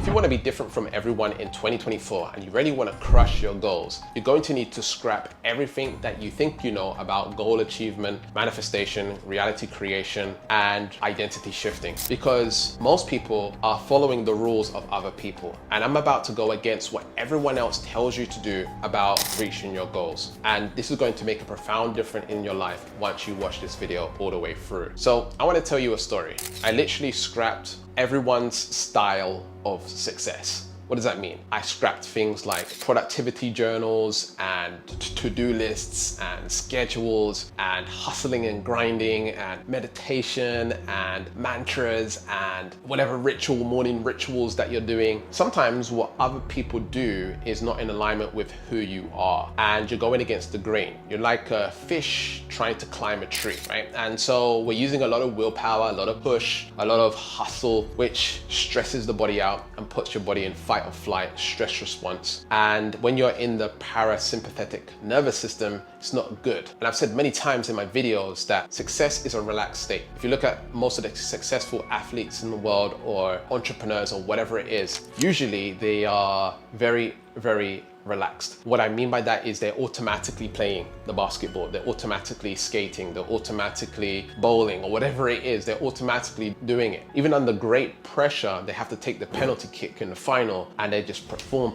If you want to be different from everyone in 2024 and you really want to crush your goals, you're going to need to scrap everything that you think you know about goal achievement, manifestation, reality creation, and identity shifting. Because most people are following the rules of other people. And I'm about to go against what everyone else tells you to do about reaching your goals. And this is going to make a profound difference in your life once you watch this video all the way through. So I want to tell you a story. I literally scrapped everyone's style of success. What does that mean? I scrapped things like productivity journals and to-do lists and schedules and hustling and grinding and meditation and mantras and whatever morning rituals that you're doing. Sometimes what other people do is not in alignment with who you are, and you're going against the grain. You're like a fish trying to climb a tree, right? And so we're using a lot of willpower, a lot of push, a lot of hustle, which stresses the body out and puts your body in fight or flight, stress response. And when you're in the parasympathetic nervous system, it's not good. And I've said many times in my videos that success is a relaxed state. If you look at most of the successful athletes in the world or entrepreneurs or whatever it is, usually they are very, very relaxed. What I mean by that is they're automatically playing the basketball, they're automatically skating, they're automatically bowling, or whatever it is, they're automatically doing it. Even under great pressure, they have to take the penalty kick in the final and they just perform.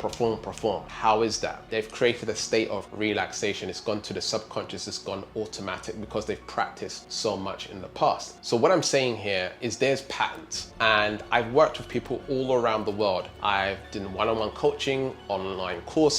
How is that? They've created a state of relaxation. It's gone to the subconscious, it's gone automatic because they've practiced so much in the past. So what I'm saying here is there's patterns, and I've worked with people all around the world. I've done one-on-one coaching, online courses,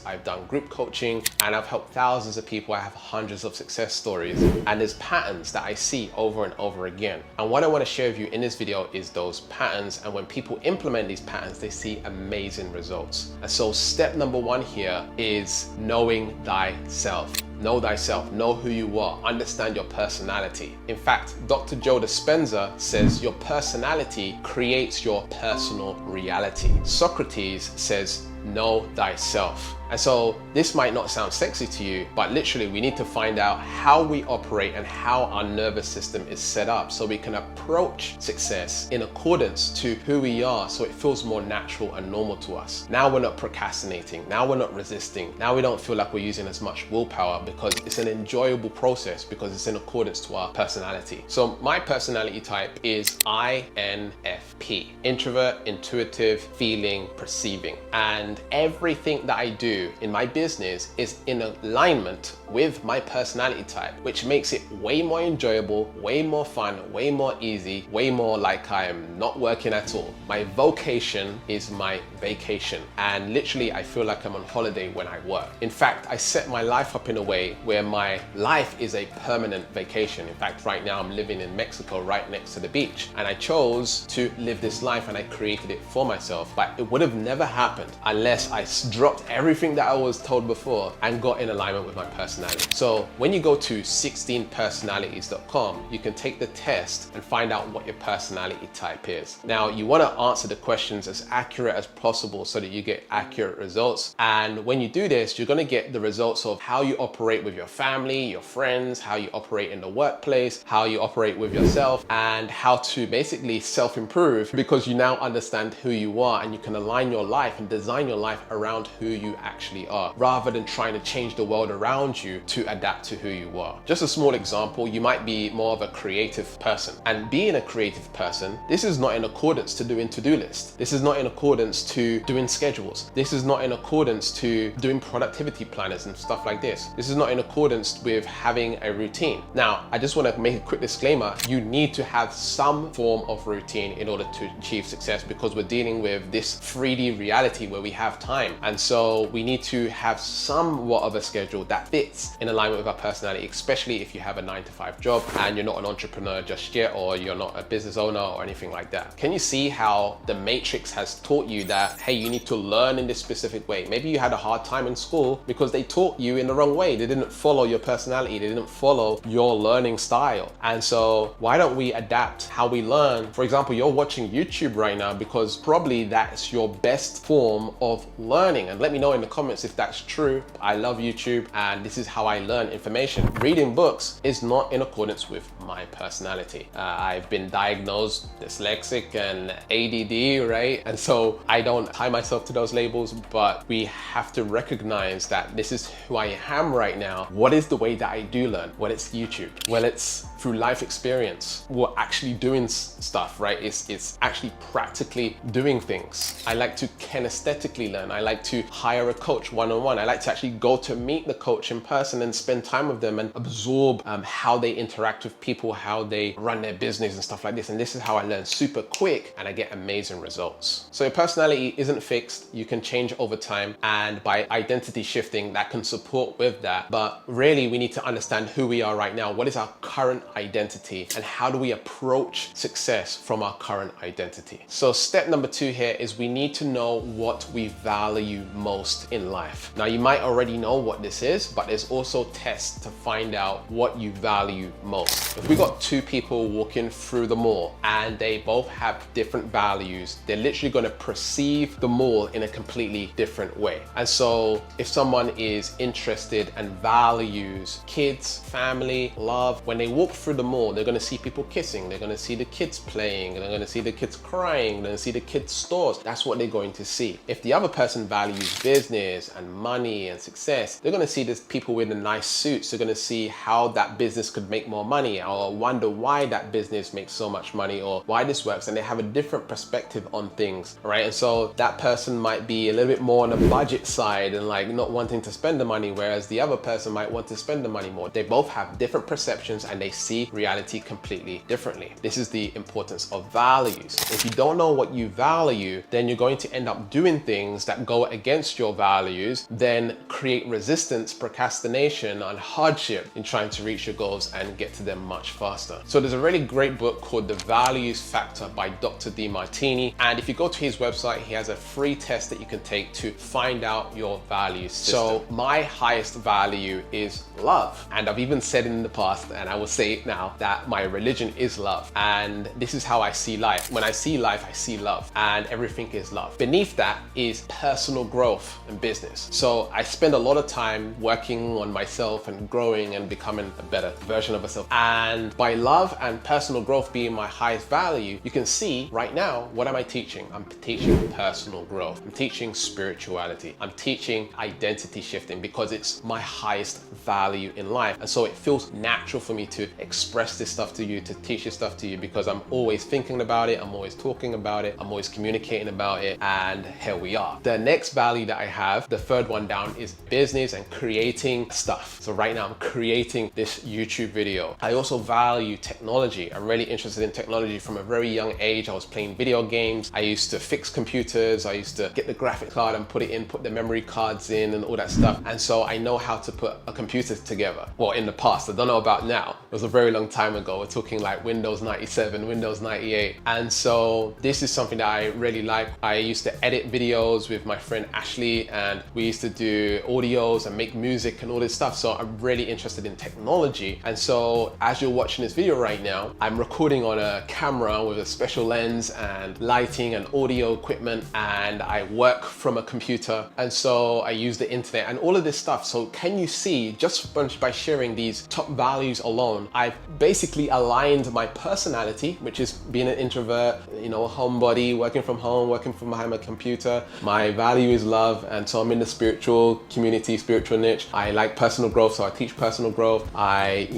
I've done group coaching, and I've helped thousands of people. I have hundreds of success stories, and there's patterns that I see over and over again. And what I want to share with you in this video is those patterns, and when people implement these patterns, they see amazing results. And so step number one here is knowing thyself. Know thyself, know who you are, understand your personality. In fact, Dr. Joe Dispenza says your personality creates your personal reality. Socrates says, know thyself. And so this might not sound sexy to you, but literally we need to find out how we operate and how our nervous system is set up so we can approach success in accordance to who we are, so it feels more natural and normal to us. Now we're not procrastinating, now we're not resisting, now we don't feel like we're using as much willpower because it's an enjoyable process because it's in accordance to our personality. So my personality type is INFP, introvert, intuitive, feeling, perceiving. And everything that I do in my business is in alignment with my personality type, which makes it way more enjoyable, way more fun, way more easy, way more like I am not working at all. My vocation is my vacation, and literally I feel like I'm on holiday when I work. In fact, I set my life up in a way where my life is a permanent vacation. In fact, right now I'm living in Mexico right next to the beach, and I chose to live this life and I created it for myself, but it would have never happened unless I dropped everything that I was told before and got in alignment with my personality. So when you go to 16personalities.com, you can take the test and find out what your personality type is. Now, you want to answer the questions as accurate as possible so that you get accurate results. And when you do this, you're going to get the results of how you operate with your family, your friends, how you operate in the workplace, how you operate with yourself, and how to basically self-improve, because you now understand who you are and you can align your life and design your life around who you actually are, rather than trying to change the world around you to adapt to who you are. Just a small example, you might be more of a creative person, and being a creative person, this is not in accordance to doing to-do lists. This is not in accordance to doing schedules. This is not in accordance to doing productivity planners and stuff like this. This is not in accordance with having a routine. Now, I just want to make a quick disclaimer. You need to have some form of routine in order to achieve success, because we're dealing with this 3D reality where we have time. And so we need to have somewhat of a schedule that fits in alignment with our personality, especially if you have a 9-to-5 job and you're not an entrepreneur just yet, or you're not a business owner or anything like that. Can you see how the matrix has taught you that, hey, you need to learn in this specific way? Maybe you had a hard time in school because they taught you in the wrong way. They didn't follow your personality. They didn't follow your learning style. And so why don't we adapt how we learn? For example, you're watching YouTube right now because probably that's your best form of of learning. And let me know in the comments if that's true. I love YouTube and this is how I learn information. Reading books is not in accordance with my personality. I've been diagnosed dyslexic and ADD, right? And so I don't tie myself to those labels, but we have to recognize that this is who I am right now. What is the way that I do learn? Well, it's YouTube. Well, it's through life experience. We're actually doing stuff, right? It's actually practically doing things. I like to kinesthetically learn. I like to hire a coach one-on-one. I like to actually go to meet the coach in person and spend time with them and absorb how they interact with people, how they run their business and stuff like this. And this is how I learn super quick and I get amazing results. So your personality isn't fixed. You can change over time, and by identity shifting, that can support with that. But really, we need to understand who we are right now. What is our current identity, and how do we approach success from our current identity? So step number 2 here is we need to know what we value most in life. Now, you might already know what this is, but there's also tests to find out what you value most. If we got 2 people walking through the mall and they both have different values, they're literally going to perceive the mall in a completely different way. And so if someone is interested and values kids, family, love, when they walk through the mall, they're going to see people kissing, they're going to see the kids playing, they're going to see the kids crying, they're going to see the kids' stores. That's what they're going to see. If the other person values business and money and success, they're going to see these people with the nice suits. They're going to see how that business could make more money, or wonder why that business makes so much money, or why this works. And they have a different perspective on things, right? And so that person might be a little bit more on the budget side and like not wanting to spend the money, whereas the other person might want to spend the money more. They both have different perceptions and they see reality completely differently. This is the importance of values. If you don't know what you value, then you're going to end up doing things that go against your values, then create resistance, procrastination, and hardship in trying to reach your goals and get to them much faster. So there's a really great book called The Values Factor by Dr. Demartini. And if you go to his website, he has a free test that you can take to find out your value system. So my highest value is love. And I've even said in the past, and I will say it now, that my religion is love. And this is how I see life. When I see life, I see love, and everything is love. Beneath that is personal growth and business. So I spend a lot of time working on myself and growing and becoming a better version of myself. And by love and personal growth being my highest value, you can see right now, what am I teaching? I'm teaching personal growth. I'm teaching spirituality. I'm teaching identity shifting because it's my highest value in life. And so it feels natural for me to express this stuff to you, to teach this stuff to you, because I'm always thinking about it. I'm always talking about it. I'm always communicating about it. And here we are. The next value that I have, the third one down, is business and creating stuff. So right now I'm creating this YouTube video. I also value technology. I'm really interested in technology from a very young age. I was playing video games. I used to fix computers. I used to get the graphic card and put it in, put the memory cards in and all that stuff. And so I know how to put a computer together. Well, in the past, I don't know about now. It was a very long time ago. We're talking like Windows 97, Windows 98. And so this is something that I really like. I used to edit videos with my friend Ashley, and we used to do audios and make music and all this stuff. So I'm really interested in technology. And so as you're watching this video right now, I'm recording on a camera with a special lens and lighting and audio equipment, and I work from a computer. And so I use the internet and all of this stuff. So can you see, just by sharing these top values alone, I've basically aligned my personality, which is being an introvert, you know, a homebody, working from home, working from behind my computer. My value is love, and so I'm in the spiritual community, spiritual niche. I like personal growth, so I teach personal growth. I,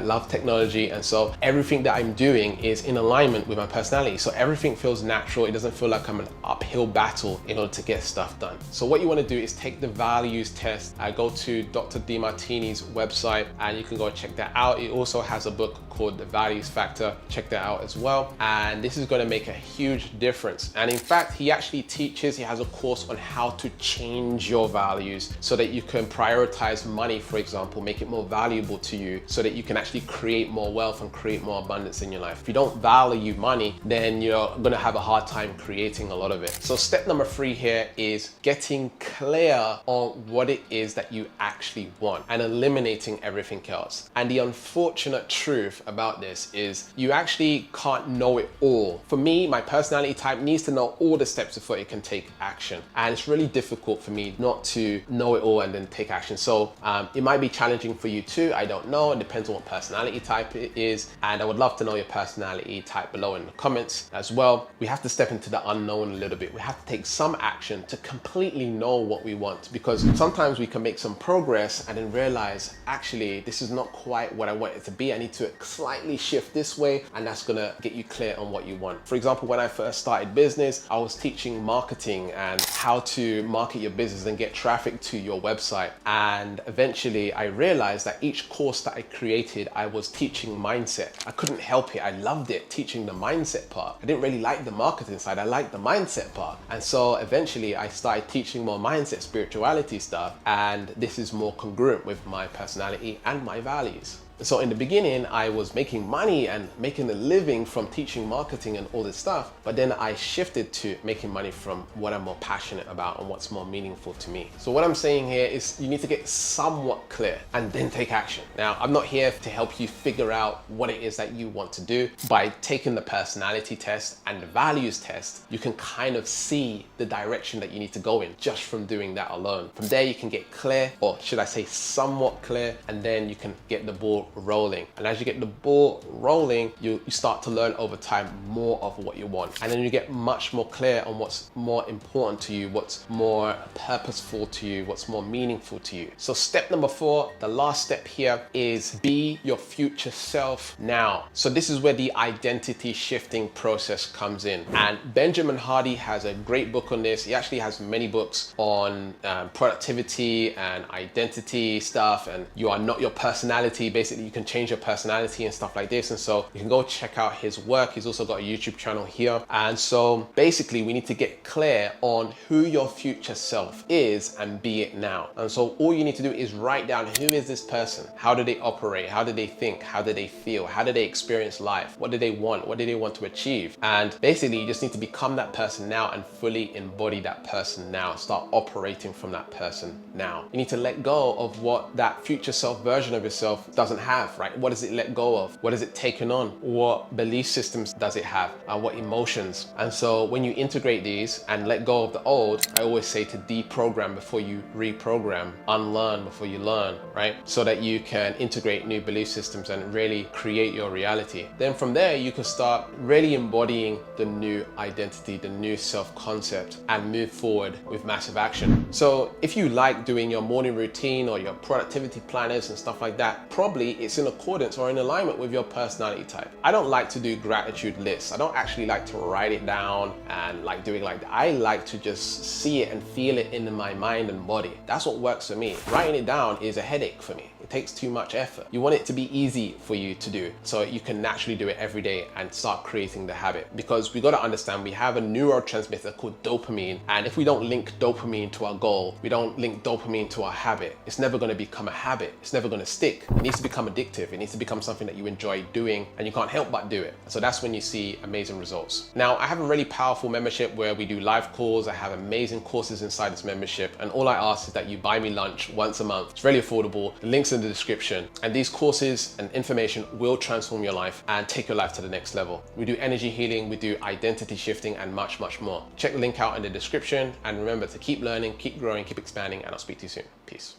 love technology, and so everything that I'm doing is in alignment with my personality. So everything feels natural. It doesn't feel like I'm an uphill battle in order to get stuff done. So what you want to do is take the values test. Go to Dr. Demartini's website and you can go check that out. He also has a book called The Values Factor. Check that out as well. And this is going to make a huge difference. And in fact, he actually teaches, he has a course on how to change your values so that you can prioritize money, for example, make it more valuable to you so that you can actually create more wealth and create more abundance in your life. If you don't value money, then you're going to have a hard time creating a lot of it. So step number 3 here is getting clear on what it is that you actually want and eliminating everything else. And the unfortunate unfortunate truth about this is you actually can't know it all. For me, my personality type needs to know all the steps before it can take action. And it's really difficult for me not to know it all and then take action. So it might be challenging for you too. I don't know. It depends on what personality type it is. And I would love to know your personality type below in the comments as well. We have to step into the unknown a little bit. We have to take some action to completely know what we want, because sometimes we can make some progress and then realize, actually, this is not quite what I want it to be. I need to slightly shift this way, and that's gonna get you clear on what you want. For example, when I first started business, I was teaching marketing and how to market your business and get traffic to your website. And eventually I realized that each course that I created, I was teaching mindset. I couldn't help it. I loved it, teaching the mindset part. I didn't really like the marketing side. I liked the mindset part. And so eventually I started teaching more mindset, spirituality stuff. And this is more congruent with my personality and my values. So in the beginning, I was making money and making a living from teaching marketing and all this stuff. But then I shifted to making money from what I'm more passionate about and what's more meaningful to me. So what I'm saying here is you need to get somewhat clear and then take action. Now, I'm not here to help you figure out what it is that you want to do. By taking the personality test and the values test, you can kind of see the direction that you need to go in just from doing that alone. From there, you can get clear, or should I say somewhat clear, and then you can get the ball rolling. And as you get the ball rolling, you start to learn over time more of what you want. And then you get much more clear on what's more important to you, what's more purposeful to you, what's more meaningful to you. So step number 4, the last step here, is be your future self now. So this is where the identity shifting process comes in. And Benjamin Hardy has a great book on this. He actually has many books on productivity and identity stuff, and you are not your personality. Basically, you can change your personality and stuff like this. And so you can go check out his work. He's also got a YouTube channel here. And so basically we need to get clear on who your future self is and be it now. And so all you need to do is write down, who is this person? How do they operate? How do they think? How do they feel? How do they experience life? What do they want? What do they want to achieve? And basically you just need to become that person now and fully embody that person now. Start operating from that person now. You need to let go of what that future self version of yourself doesn't have, right? What does it let go of? What has it taken on? What belief systems does it have? What emotions? And so when you integrate these and let go of the old, I always say to deprogram before you reprogram, unlearn before you learn, right? So that you can integrate new belief systems and really create your reality. Then from there, you can start really embodying the new identity, the new self-concept, and move forward with massive action. So if you like doing your morning routine or your productivity planners and stuff like that, probably it's in accordance or in alignment with your personality type. I don't like to do gratitude lists. I don't actually like to write it down and like doing like that. I like to just see it and feel it in my mind and body. That's what works for me. Writing it down is a headache for me. It takes too much effort. You want it to be easy for you to do so you can naturally do it every day and start creating the habit. Because we got to understand, we have a neurotransmitter called dopamine, and if we don't link dopamine to our goal, we don't link dopamine to our habit, it's never going to become a habit. It's never going to stick. It needs to become addictive. It needs to become something that you enjoy doing and you can't help but do it. So that's when you see amazing results. Now, I have a really powerful membership where we do live calls. I have amazing courses inside this membership, and all I ask is that you buy me lunch once a month. It's really affordable. The link's in the description, and these courses and information will transform your life and take your life to the next level. We do energy healing, we do identity shifting, and much, much more. Check the link out in the description, and remember to keep learning, keep growing, keep expanding, and I'll speak to you soon. Peace.